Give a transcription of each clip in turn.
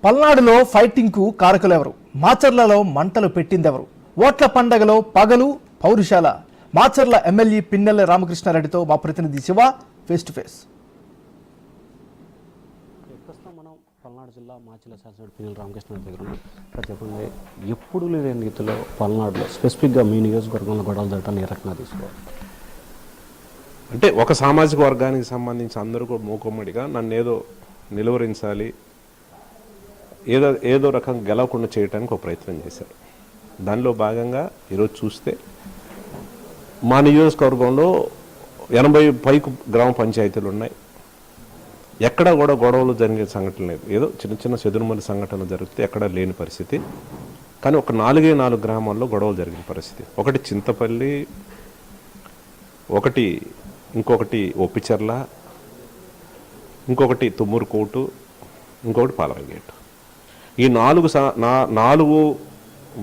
పల్నాడులో ఫైటింగ్కు కారకులెవరు? మాచర్లలో మంటలు పెట్టిందెవరు? ఓట్ల పండగలో పగలు పౌరుషాల? మాచర్ల ఎమ్మెల్యే పిన్నెల రామకృష్ణారెడ్డితో మా ప్రతినిధి శివ ఫేస్ టు ఫేస్. ప్రస్తుతం మనం పల్నాడు జిల్లా మాచర్ల శాసనసభ్యుడు పిన్నెల రామకృష్ణారెడ్డి దగ్గర ఉన్నాం. సార్ చెప్పండి, ఎప్పుడు లేని రీతిలో పల్నాడులో స్పెసిఫిక్గా మీ నియోజకవర్గంలో గొడవలు జరగటాన్ని ఏ రకంగా తీసుకోవాలి? అంటే ఒక సామాజిక వర్గానికి సంబంధించి అందరూ కూడా మూకుమ్మడిగా నన్ను ఏదో నిలువరించాలి, ఏదో రకంగా గెలవకుండా చేయడానికి ఒక ప్రయత్నం చేశారు. దానిలో భాగంగా ఈరోజు చూస్తే మా నియోజకవర్గంలో 80 పైకు గ్రామ పంచాయతీలు ఉన్నాయి. ఎక్కడా కూడా గొడవలు జరిగే సంఘటన లేదు. ఏదో చిన్న చిన్న చెదురుమల్లి సంఘటనలు జరిగితే ఎక్కడా లేని పరిస్థితి. కానీ ఒక 4 గ్రామాల్లో గొడవలు జరిగిన పరిస్థితి. ఒకటి చింతపల్లి, ఇంకొకటి ఒప్పిచెర్ల, ఇంకొకటి తుమ్మూరుకోటు, ఇంకొకటి పాలవగేటు. ఈ 4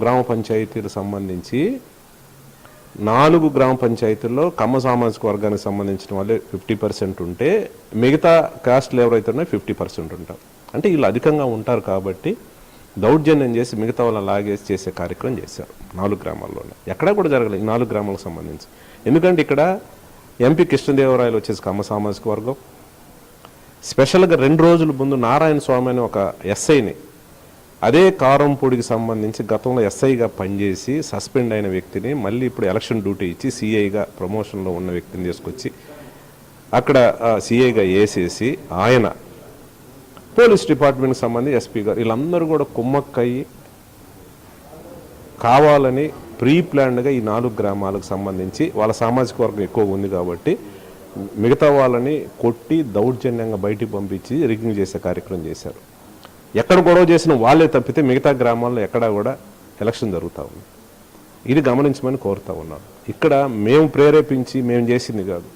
గ్రామ పంచాయతీలకు సంబంధించి 4 గ్రామ పంచాయతీల్లో కమ్మ సామాజిక వర్గానికి సంబంధించిన వాళ్ళే 50% ఉంటే మిగతా కాస్ట్లు ఎవరైతే ఉన్నాయో 50% ఉంటారు. అంటే వీళ్ళు అధికంగా ఉంటారు కాబట్టి దౌర్జన్యం చేసి మిగతా వాళ్ళని లాగేసి చేసే కార్యక్రమం చేశారు 4 గ్రామాల్లోనే. ఎక్కడా కూడా జరగలేదు ఈ 4 గ్రామాలకు సంబంధించి. ఎందుకంటే ఇక్కడ ఎంపీ కృష్ణదేవరాయలు వచ్చేసి కమ్మ సామాజిక వర్గం. స్పెషల్గా 2 రోజుల ముందు నారాయణ స్వామి అని ఒక ఎస్ఐని, అదే కారంపూడికి సంబంధించి గతంలో ఎస్ఐగా పనిచేసి సస్పెండ్ అయిన వ్యక్తిని మళ్ళీ ఇప్పుడు ఎలక్షన్ డ్యూటీ ఇచ్చి సిఐగా ప్రమోషన్లో ఉన్న వ్యక్తిని తీసుకొచ్చి అక్కడ సిఐగా వేసేసి ఆయన పోలీస్ డిపార్ట్మెంట్కి సంబంధించి ఎస్పీ గారు వీళ్ళందరూ కూడా కుమ్మక్కయ్యి కావాలని ప్రీ ప్లాన్డ్గా ఈ 4 గ్రామాలకు సంబంధించి వాళ్ళ సామాజిక వర్గం ఎక్కువ ఉంది కాబట్టి మిగతా వాళ్ళని కొట్టి దౌర్జన్యంగా బయటికి పంపించి రిగ్గింగ్ చేసే కార్యక్రమం చేశారు. ఎక్కడ గొడవ చేసిన వాళ్ళే తప్పితే మిగతా గ్రామాల్లో ఎక్కడా కూడా ఎలక్షన్ జరుగుతూ ఉంది. ఇది గమనించమని కోరుతూ ఉన్నాను. ఇక్కడ మేము ప్రేరేపించి మేము చేసింది కాదు.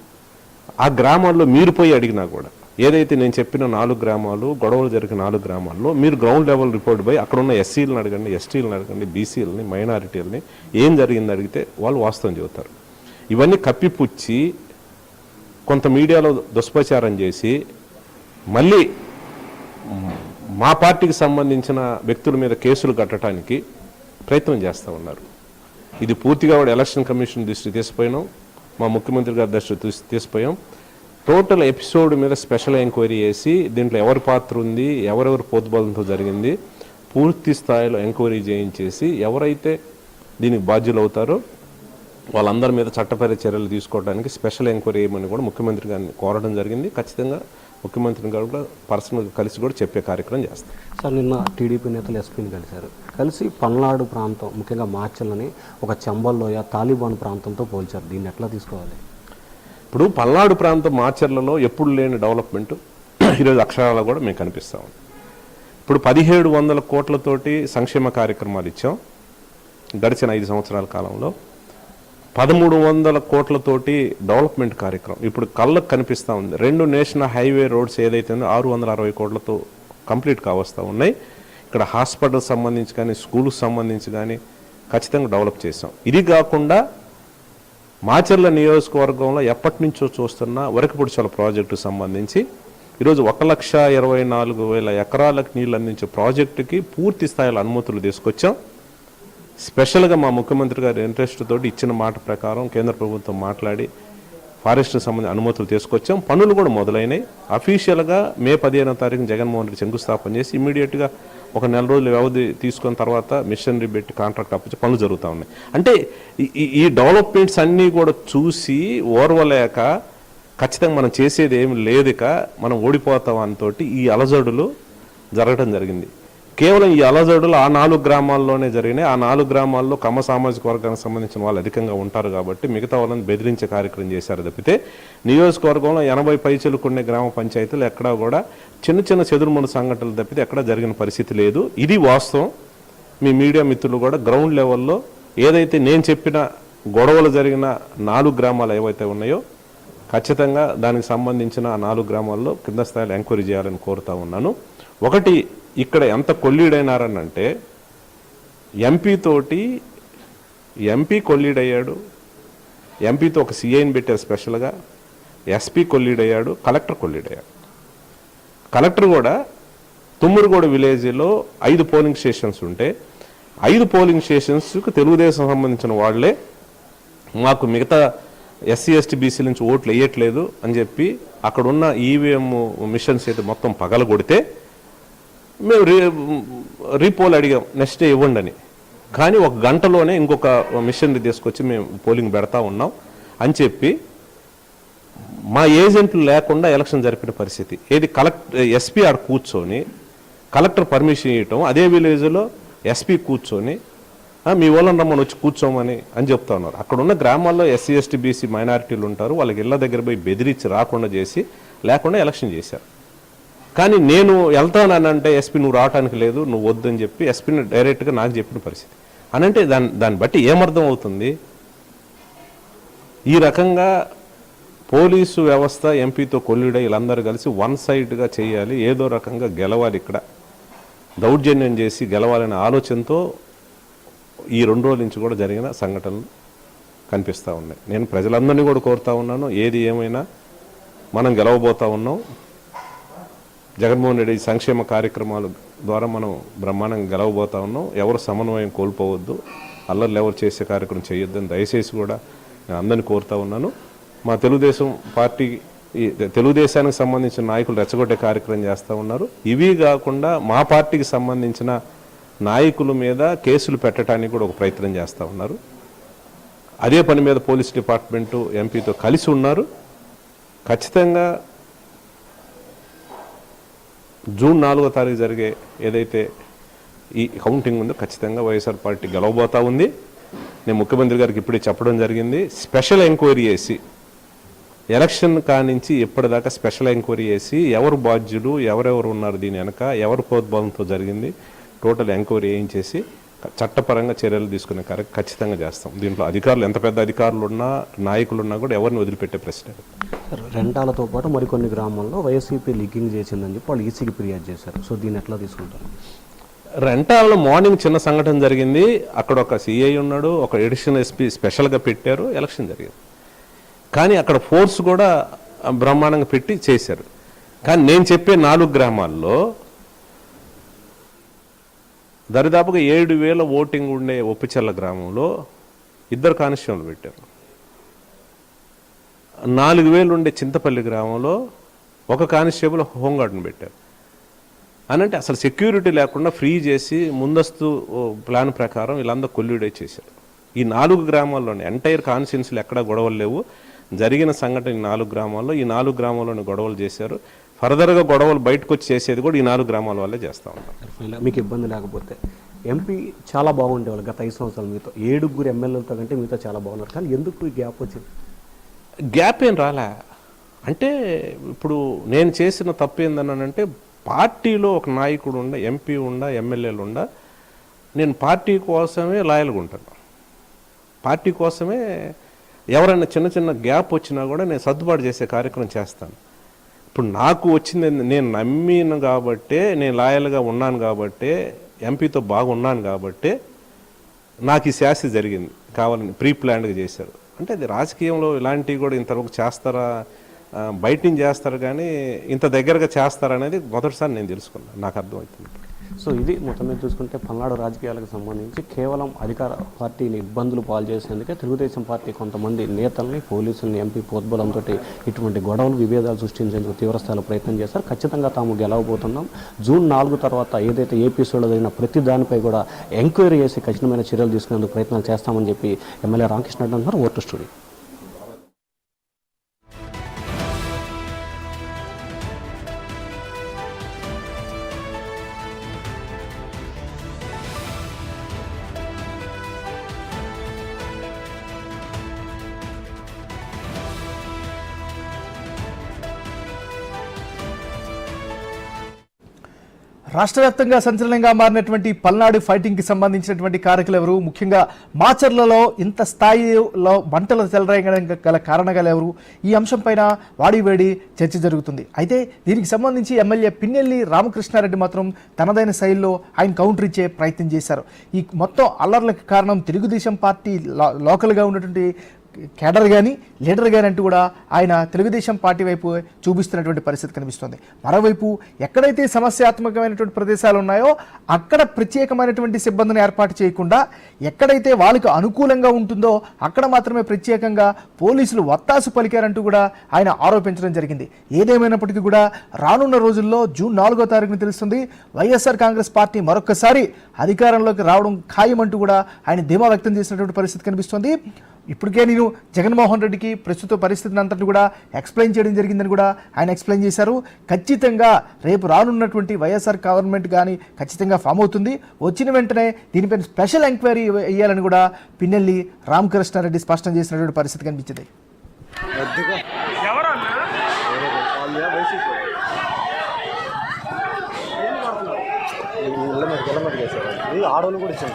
ఆ గ్రామాల్లో మీరు పోయి అడిగినా కూడా ఏదైతే నేను చెప్పిన 4 గ్రామాలు గొడవలు జరిగిన 4 గ్రామాల్లో మీరు గ్రౌండ్ లెవెల్ రిపోర్ట్ పోయి అక్కడ ఉన్న ఎస్సీలను అడగండి, ఎస్టీలను అడగండి, బీసీలని, మైనారిటీలని ఏం జరిగింది అడిగితే వాళ్ళు వాస్తవం చెబుతారు. ఇవన్నీ కప్పిపుచ్చి కొంత మీడియాలో దుష్ప్రచారం చేసి మళ్ళీ మా పార్టీకి సంబంధించిన వ్యక్తుల మీద కేసులు కట్టడానికి ప్రయత్నం చేస్తూ ఉన్నారు. ఇది పూర్తిగా కూడా ఎలక్షన్ కమిషన్ దృష్టి తీసుకుపోయినాం, మా ముఖ్యమంత్రి గారి దృష్టి తీసుకుపోయాం. టోటల్ ఎపిసోడ్ మీద స్పెషల్ ఎంక్వైరీ చేసి దీంట్లో ఎవరి పాత్ర ఉంది, ఎవరెవరు పోతుబలంతో జరిగింది పూర్తి స్థాయిలో ఎంక్వైరీ చేయించేసి ఎవరైతే దీనికి బాధ్యులు అవుతారో వాళ్ళందరి మీద చట్టపర చర్యలు తీసుకోవడానికి స్పెషల్ ఎంక్వైరీ చేయమని కూడా ముఖ్యమంత్రి గారిని కోరడం జరిగింది. ఖచ్చితంగా ముఖ్యమంత్రి గారు కూడా పర్సనల్గా కలిసి కూడా చెప్పే కార్యక్రమం చేస్తారు. సార్, నిన్న టీడీపీ నేతలు ఎస్పీని కలిశారు. కలిసి పల్నాడు ప్రాంతం ముఖ్యంగా మాచర్లని ఒక చంబల్లోయ తాలిబాన్ ప్రాంతంతో పోల్చారు. దీన్ని ఎట్లా తీసుకోవాలి? ఇప్పుడు పల్నాడు ప్రాంతం మాచర్లలో ఎప్పుడు లేని డెవలప్మెంట్ ఈరోజు అక్షరాలు కూడా మేము కనిపిస్తాం. ఇప్పుడు 1700 కోట్లతోటి సంక్షేమ కార్యక్రమాలు ఇచ్చాం గడిచిన 5 సంవత్సరాల కాలంలో. 1300 కోట్లతోటి డెవలప్మెంట్ కార్యక్రమం ఇప్పుడు కళ్ళకు కనిపిస్తూ ఉంది. 2 నేషనల్ హైవే రోడ్స్ ఏదైతే ఉందో 660 కోట్లతో కంప్లీట్ కావస్తూ ఉన్నాయి. ఇక్కడ హాస్పిటల్ సంబంధించి కానీ స్కూల్కి సంబంధించి కానీ ఖచ్చితంగా డెవలప్ చేసాం. ఇది కాకుండా మాచర్ల నియోజకవర్గంలో ఎప్పటి నుంచో చూస్తున్న వరకపుడిచల ప్రాజెక్టుకు సంబంధించి ఈరోజు 1,24,000 ఎకరాలకు నీళ్ళు అందించే ప్రాజెక్టుకి పూర్తి స్థాయిలో అనుమతులు తీసుకొచ్చాం. స్పెషల్గా మా ముఖ్యమంత్రి గారి ఇంట్రెస్ట్ తోటి ఇచ్చిన మాట ప్రకారం కేంద్ర ప్రభుత్వం మాట్లాడి ఫారెస్ట్కి సంబంధించి అనుమతులు తీసుకొచ్చాం. పనులు కూడా మొదలైనాయి. అఫీషియల్గా మే 15వ తారీఖున జగన్మోహన్ రెడ్డి శంకుస్థాపన చేసి ఇమీడియట్గా ఒక 4 రోజులు వ్యవధి తీసుకున్న తర్వాత మిషనరీ పెట్టి కాంట్రాక్ట్ అప్పచ్చి పనులు జరుగుతూ ఉన్నాయి. అంటే ఈ డెవలప్మెంట్స్ అన్నీ కూడా చూసి ఓర్వలేక ఖచ్చితంగా మనం చేసేది ఏమి లేదుక మనం ఓడిపోతాం అనితోటి ఈ అలజడులు జరగడం జరిగింది. కేవలం ఈ అలజడులు ఆ 4 గ్రామాల్లోనే జరిగినాయి. ఆ 4 గ్రామాల్లో కమ్మ సామాజిక వర్గానికి సంబంధించిన వాళ్ళు అధికంగా ఉంటారు కాబట్టి మిగతా వాళ్ళని బెదిరించే కార్యక్రమం చేశారు తప్పితే నియోజకవర్గంలో 80 పైచలుకునే గ్రామ పంచాయతీలు ఎక్కడా కూడా చిన్న చిన్న చెదురుమూడు సంఘటనలు తప్పితే ఎక్కడా జరిగిన పరిస్థితి లేదు. ఇది వాస్తవం. మీ మీడియా మిత్రులు కూడా గ్రౌండ్ లెవెల్లో ఏదైతే నేను చెప్పిన గొడవలు జరిగిన 4 గ్రామాలు ఏవైతే ఉన్నాయో ఖచ్చితంగా దానికి సంబంధించిన ఆ 4 గ్రామాల్లో కింద స్థాయిలో ఎంక్వైరీ చేయాలని కోరుతా ఉన్నాను. ఒకటి ఇక్కడ ఎంత కొల్లీడైనారనంటే ఎంపీ కొల్లీడయ్యాడు, ఎంపీతో ఒక సిఐని పెట్టారు స్పెషల్గా, ఎస్పీ కొల్లీడయ్యాడు, కలెక్టర్ కొల్లీడయ్యాడు. కలెక్టర్ కూడా తుమ్మూరుగూడ విలేజ్లో 5 పోలింగ్ స్టేషన్స్ ఉంటే 5 పోలింగ్ స్టేషన్స్కి తెలుగుదేశం సంబంధించిన వాళ్ళే మాకు మిగతా ఎస్సీ ఎస్టీ బీసీ నుంచి ఓట్లు వేయట్లేదు అని చెప్పి అక్కడున్న ఈవీఎం మిషన్స్ అయితే మొత్తం పగలగొడితే మేము రీపోల్ అడిగాం నెక్స్ట్ డే ఇవ్వండి అని. కానీ 1 గంటలోనే ఇంకొక మిషనరీ తీసుకొచ్చి మేము పోలింగ్ పెడతా ఉన్నాం అని చెప్పి మా ఏజెంట్లు లేకుండా ఎలక్షన్ జరిపిన పరిస్థితి. ఏది ఎస్పీ ఆడ కూర్చొని కలెక్టర్ పర్మిషన్ ఇవ్వటం, అదే విలేజ్లో ఎస్పీ కూర్చొని మీ వాళ్ళని రమ్మని వచ్చి కూర్చోమని అని చెప్తా ఉన్నారు. అక్కడ ఉన్న గ్రామాల్లో ఎస్సీ ఎస్టీ బీసీ మైనారిటీలు ఉంటారు, వాళ్ళకి ఇళ్ళ దగ్గర పోయి బెదిరించి రాకుండా చేసి లేకుండా ఎలక్షన్ చేశారు. కానీ నేను వెళ్తానంటే ఎస్పీ నువ్వు రావడానికి లేదు, నువ్వు వద్దని చెప్పి ఎస్పీని డైరెక్ట్గా నాకు చెప్పిన పరిస్థితి. అనంటే దాన్ని బట్టి ఏమర్థం అవుతుంది? ఈ రకంగా పోలీసు వ్యవస్థ ఎంపీతో కొల్లుడే వీళ్ళందరూ కలిసి వన్ సైడ్గా చేయాలి, ఏదో రకంగా గెలవాలి, ఇక్కడ దౌర్జన్యం చేసి గెలవాలనే ఆలోచనతో ఈ 2 రోజుల నుంచి కూడా జరిగిన సంఘటనలు కనిపిస్తూ ఉన్నాయి. నేను ప్రజలందరినీ కూడా కోరుతా ఉన్నాను, ఏది ఏమైనా మనం గెలవబోతా ఉన్నాం. జగన్మోహన్ రెడ్డి సంక్షేమ కార్యక్రమాల ద్వారా మనం బ్రహ్మాండంగా గెలవబోతా ఉన్నాం. ఎవరు సమన్వయం కోల్పోవద్దు, అల్లర్లు ఎవరు చేసే కార్యక్రమం చేయొద్దని దయచేసి కూడా నేను అందరినీ కోరుతా ఉన్నాను. మా తెలుగుదేశం పార్టీ తెలుగుదేశానికి సంబంధించిన నాయకులు రెచ్చగొట్టే కార్యక్రమం చేస్తూ ఉన్నారు. ఇవి కాకుండా మా పార్టీకి సంబంధించిన నాయకుల మీద కేసులు పెట్టడానికి కూడా ఒక ప్రయత్నం చేస్తూ ఉన్నారు. అదే పని మీద పోలీస్ డిపార్ట్మెంటు ఎంపీతో కలిసి ఉన్నారు. ఖచ్చితంగా జూన్ 4వ తారీఖు జరిగే ఏదైతే ఈ కౌంటింగ్ ఉందో ఖచ్చితంగా వైఎస్ఆర్ పార్టీ గెలవబోతా ఉంది. నేను ముఖ్యమంత్రి గారికి ఇప్పుడే చెప్పడం జరిగింది, స్పెషల్ ఎంక్వైరీ చేసి ఎలక్షన్ కానించి ఇప్పటిదాకా స్పెషల్ ఎంక్వైరీ చేసి ఎవరు బాధ్యులు, ఎవరెవరు ఉన్నారు దీని వెనక, ఎవరు ప్రోద్బలంతో జరిగింది టోటల్ ఎంక్వైరీ చేసి చట్టపరంగా చర్యలు తీసుకునే కార్యక్రమం ఖచ్చితంగా చేస్తాం. దీంట్లో అధికారులు ఎంత పెద్ద అధికారులు ఉన్నా నాయకులు ఉన్నా కూడా ఎవరిని వదిలిపెట్టే ప్రశ్న. రెంటాలతో పాటు మరికొన్ని గ్రామాల్లో వైసీపీ లీకింగ్ చేసిందని చెప్పి వాళ్ళు ఈసీకి ఫిర్యాదు చేశారు. సో దీన్ని ఎట్లా తీసుకుంటారు? రెంటాలలో మార్నింగ్ చిన్న సంఘటన జరిగింది. అక్కడ ఒక సిఐ ఉన్నాడు, ఒక ఎడిషనల్ ఎస్పీ స్పెషల్గా పెట్టారు, ఎలక్షన్ జరిగింది. కానీ అక్కడ ఫోర్స్ కూడా బ్రహ్మాండంగా పెట్టి చేశారు. కానీ నేను చెప్పే 4 గ్రామాల్లో దరిదాపుగా 7,000 ఓటింగ్ ఉండే ఒప్పిచెల్ల గ్రామంలో 2 కానిస్టేబుల్ పెట్టారు. 4,000 ఉండే చింతపల్లి గ్రామంలో 1 కానిస్టేబుల్ హోంగార్డ్ని పెట్టారు. అనంటే అసలు సెక్యూరిటీ లేకుండా ఫ్రీ చేసి ముందస్తు ప్లాన్ ప్రకారం వీళ్ళందరూ కొల్యూడే చేశారు. ఈ 4 గ్రామాల్లోనే ఎంటైర్ కాన్స్టిట్యున్సీలు ఎక్కడా గొడవలు లేవు. జరిగిన సంఘటన ఈ 4 గ్రామాల్లో, ఈ 4 గ్రామాల్లోనే గొడవలు చేశారు. ఫర్దర్గా గొడవలు బయటకు వచ్చి చేసేది కూడా ఈ 4 గ్రామాల వల్లే చేస్తూ ఉంటారు. మీకు ఇబ్బంది లేకపోతే ఎంపీ చాలా బాగుండేవాళ్ళు గత 5 సంవత్సరాలు, మీతో 7 ఎమ్మెల్యేలతో కంటే మీతో చాలా బాగున్నారు. కానీ ఎందుకు ఈ గ్యాప్ వచ్చింది? గ్యాప్ ఏం రాలే. అంటే ఇప్పుడు నేను చేసిన తప్పు ఏందనంటే పార్టీలో ఒక నాయకుడు ఉండ, ఎంపీ ఉండ, ఎమ్మెల్యేలు ఉండ, నేను పార్టీ కోసమే లాయల్గా ఉంటాను. పార్టీ కోసమే ఎవరైనా చిన్న చిన్న గ్యాప్ వచ్చినా కూడా నేను సర్దుబాటు చేసే కార్యక్రమం చేస్తాను. ఇప్పుడు నాకు వచ్చింది నేను నమ్మిన కాబట్టే, నేను లాయల్గా ఉన్నాను కాబట్టే, ఎంపీతో బాగున్నాను కాబట్టే నాకు ఈ శాస్తి జరిగింది. కావాలని ప్రీ ప్లాన్డ్గా చేశారు. అంటే అది రాజకీయంలో ఇలాంటివి కూడా ఇంతవరకు చేస్తారా, బయట నుంచి చేస్తారు కానీ ఇంత దగ్గరగా చేస్తారనేది మొదటిసారి నేను తెలుసుకున్నాను, నాకు అర్థమవుతుంది. సో ఇది మొత్తం మీద చూసుకుంటే పల్నాడు రాజకీయాలకు సంబంధించి కేవలం అధికార పార్టీని ఇబ్బందులు పాలు చేసేందుకే తెలుగుదేశం పార్టీ కొంతమంది నేతల్ని, పోలీసుల్ని, ఎంపీ ప్రోద్బలంతో ఇటువంటి గొడవలు, విభేదాలు సృష్టించేందుకు తీవ్రస్థాయిలో ప్రయత్నం చేశారు. ఖచ్చితంగా తాము గెలవబోతున్నాం. జూన్ 4 తర్వాత ఏదైతే ఏపీసీలో జరిగిన ప్రతి దానిపై కూడా ఎంక్వైరీ చేసి ఖచ్చితమైన చర్యలు తీసుకునేందుకు ప్రయత్నాలు చేస్తామని చెప్పి ఎమ్మెల్యే రామకృష్ణ రెడ్డి అంటున్నారు. Vote studio. రాష్ట్ర వ్యాప్తంగా సంచలనంగా మారినటువంటి పల్నాడు ఫైటింగ్కి సంబంధించినటువంటి కారకులు ఎవరు, ముఖ్యంగా మాచర్లలో ఇంత స్థాయిలో మంటలు చెలరేగడానికి గల కారణాలు ఎవరు, ఈ అంశంపైన వాడివేడి చర్చ జరుగుతుంది. అయితే దీనికి సంబంధించి ఎమ్మెల్యే పిన్నెల్లి రామకృష్ణారెడ్డి మాత్రం తనదైన శైలిలో ఆయన కౌంటర్ ఇచ్చే ప్రయత్నం చేశారు. ఈ మొత్తం అల్లర్లకు కారణం తెలుగుదేశం పార్టీ లోకల్గా ఉన్నటువంటి కేడర్ కానీ లీడర్ కానీ అంటూ కూడా ఆయన తెలుగుదేశం పార్టీ వైపు చూపిస్తున్నటువంటి పరిస్థితి కనిపిస్తుంది. మరోవైపు ఎక్కడైతే సమస్యాత్మకమైనటువంటి ప్రదేశాలు ఉన్నాయో అక్కడ ప్రత్యేకమైనటువంటి సిబ్బందిని ఏర్పాటు చేయకుండా ఎక్కడైతే వాళ్ళకు అనుకూలంగా ఉంటుందో అక్కడ మాత్రమే ప్రత్యేకంగా పోలీసులు వత్తాసు పలికారంటూ కూడా ఆయన ఆరోపించడం జరిగింది. ఏదేమైనప్పటికీ కూడా రానున్న రోజుల్లో జూన్ 4వ తారీఖున తెలుస్తుంది వైఎస్ఆర్ కాంగ్రెస్ పార్టీ మరొకసారి అధికారంలోకి రావడం ఖాయమంటూ కూడా ఆయన ధీమా వ్యక్తం చేసినటువంటి పరిస్థితి కనిపిస్తుంది. ఇప్పటికే నేను జగన్మోహన్ రెడ్డికి ప్రస్తుత పరిస్థితిని అంతటి కూడా ఎక్స్ప్లెయిన్ చేయడం జరిగిందని కూడా ఆయన ఎక్స్ప్లెయిన్ చేశారు. ఖచ్చితంగా రేపు రానున్నటువంటి వైఎస్ఆర్ గవర్నమెంట్ కానీ ఖచ్చితంగా ఫామ్ అవుతుంది. వచ్చిన వెంటనే దీనిపైన స్పెషల్ ఎంక్వైరీ వేయాలని కూడా పిన్నెల్లి రామకృష్ణారెడ్డి స్పష్టం చేసినటువంటి పరిస్థితి కనిపించింది. ఆడవాళ్ళు కూడా ఇచ్చారు.